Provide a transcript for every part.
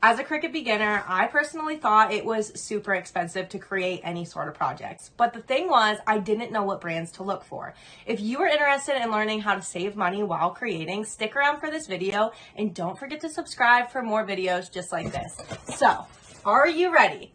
As a Cricut beginner, I personally thought it was super expensive to create any sort of projects. But the thing was, I didn't know what brands to look for. If you are interested in learning how to save money while creating, stick around for this video and don't forget to subscribe for more videos just like this. So, are you ready?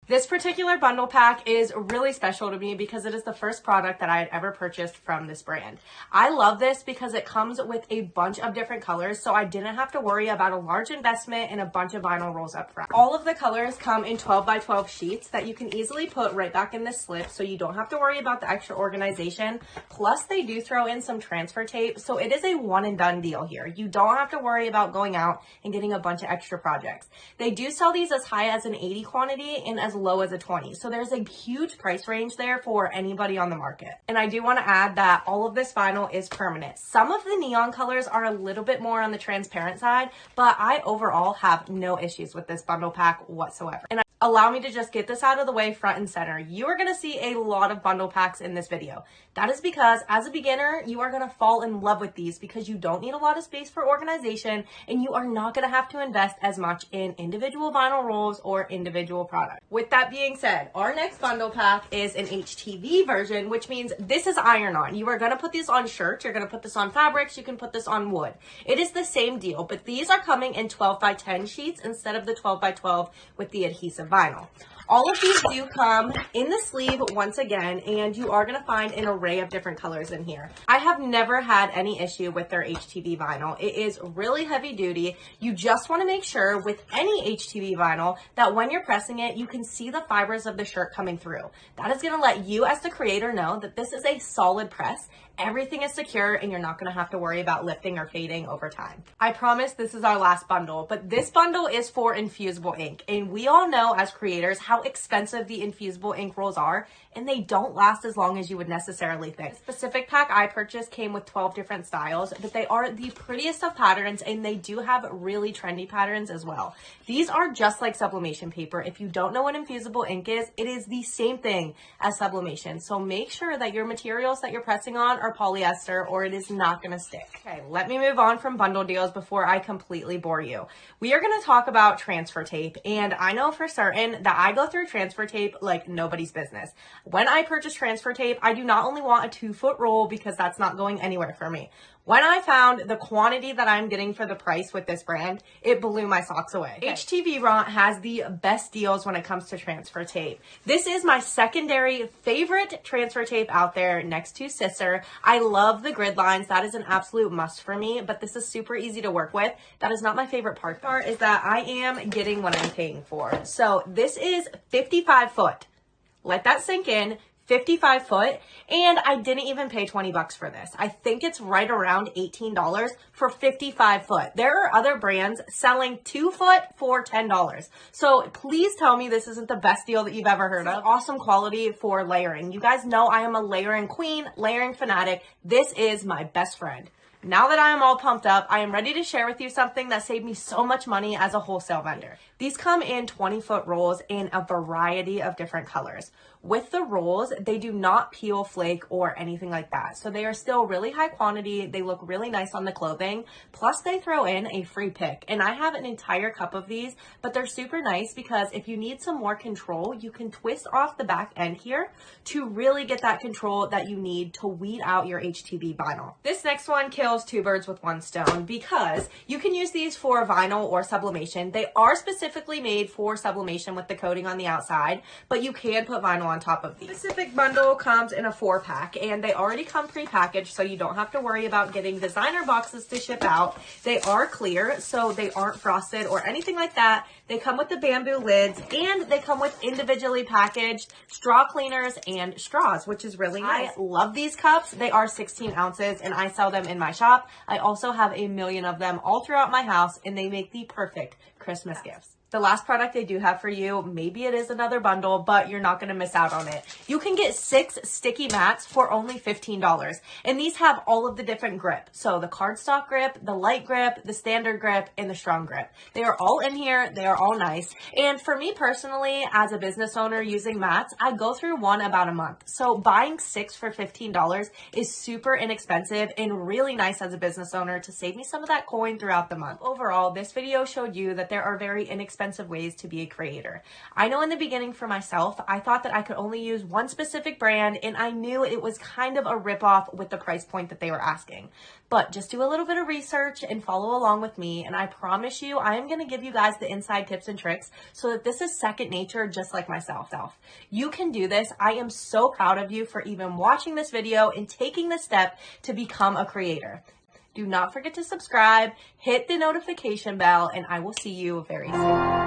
This particular bundle pack is really special to me because it is the first product that I had ever purchased from this brand. I love this because it comes with a bunch of different colors, so I didn't have to worry about a large investment and a bunch of vinyl rolls up front. All of the colors come in 12 by 12 sheets that you can easily put right back in this slip, so you don't have to worry about the extra organization. Plus, they do throw in some transfer tape, so it is a one and done deal here. You don't have to worry about going out and getting a bunch of extra projects. They do sell these as high as an 80 quantity and as low as a 20. So there's a huge price range there for anybody on the market. And I do want to add that all of this vinyl is permanent. Some of the neon colors are a little bit more on the transparent side, but I overall have no issues with this bundle pack whatsoever. And allow me to just get this out of the way front and center. You are going to see a lot of bundle packs in this video. That is because as a beginner, you are going to fall in love with these because you don't need a lot of space for organization and you are not going to have to invest as much in individual vinyl rolls or individual products. With that being said, our next bundle pack is an HTV version, which means this is iron-on. You are going to put these on shirts, you're going to put this on fabrics, you can put this on wood. It is the same deal, but these are coming in 12 by 10 sheets instead of the 12 by 12 with the adhesive vinyl. All of these do come in the sleeve once again, and you are going to find an array of different colors in here. I have never had any issue with their HTV vinyl. It is really heavy duty. You just want to make sure with any HTV vinyl that when you're pressing it, you can see the fibers of the shirt coming through. That is going to let you as the creator know that this is a solid press. Everything is secure and you're not going to have to worry about lifting or fading over time. I promise this is our last bundle, but this bundle is for infusible ink. And we all know as creators how expensive the infusible ink rolls are, and they don't last as long as you would necessarily think. The specific pack I purchased came with 12 different styles, but they are the prettiest of patterns and they do have really trendy patterns as well. These are just like sublimation paper. If you don't know what infusible ink is, it is the same thing as sublimation. So make sure that your materials that you're pressing on are polyester or it is not going to stick. Okay, let me move on from bundle deals before I completely bore you. We are going to talk about transfer tape, and I know for certain that I go through transfer tape like nobody's business. When I purchase transfer tape, I do not only want a 2-foot roll because that's not going anywhere for me. When I found the quantity that I'm getting for the price with this brand, it blew my socks away. Okay. HTVRONT has the best deals when it comes to transfer tape. This is my secondary favorite transfer tape out there next to Scissor. I love the grid lines. That is an absolute must for me, but this is super easy to work with. That is not my favorite part is that I am getting what I'm paying for. So this is 55 foot. Let that sink in. 55 foot, and I didn't even pay 20 bucks for this. I think it's right around $18 for 55 foot. There are other brands selling 2 foot for $10. So please tell me this isn't the best deal that you've ever heard of. Awesome quality for layering. You guys know I am a layering queen, layering fanatic. This is my best friend. Now that I am all pumped up, I am ready to share with you something that saved me so much money as a wholesale vendor. These come in 20-foot rolls in a variety of different colors. With the rolls, they do not peel, flake, or anything like that. So they are still really high quantity. They look really nice on the clothing. Plus, they throw in a free pick. And I have an entire cup of these, but they're super nice because if you need some more control, you can twist off the back end here to really get that control that you need to weed out your HTV vinyl. This next one kills 2 birds with 1 stone because you can use these for vinyl or sublimation. They are specifically made for sublimation with the coating on the outside, but you can put vinyl on top of these. This specific bundle comes in a 4-pack and they already come pre-packaged, so you don't have to worry about getting designer boxes to ship out. They are clear, so they aren't frosted or anything like that. They come with the bamboo lids and they come with individually packaged straw cleaners and straws, which is really nice. I love these cups. They are 16 ounces and I sell them in my shop. I also have a million of them all throughout my house and they make the perfect Christmas gifts. The last product I do have for you, maybe it is another bundle, but you're not going to miss out on it. You can get 6 sticky mats for only $15. And these have all of the different grip. So the cardstock grip, the light grip, the standard grip, and the strong grip. They are all in here. They are all nice. And for me personally, as a business owner using mats, I go through one about a month. So buying 6 for $15 is super inexpensive and really nice as a business owner to save me some of that coin throughout the month. Overall, this video showed you that there are very inexpensive ways to be a creator. I know in the beginning for myself, I thought that I could only use one specific brand, and I knew it was kind of a ripoff with the price point that they were asking. But just do a little bit of research and follow along with me, and I promise you, I am going to give you guys the inside tips and tricks so that this is second nature just like myself. You can do this. I am so proud of you for even watching this video and taking the step to become a creator. Do not forget to subscribe, hit the notification bell, and I will see you very soon.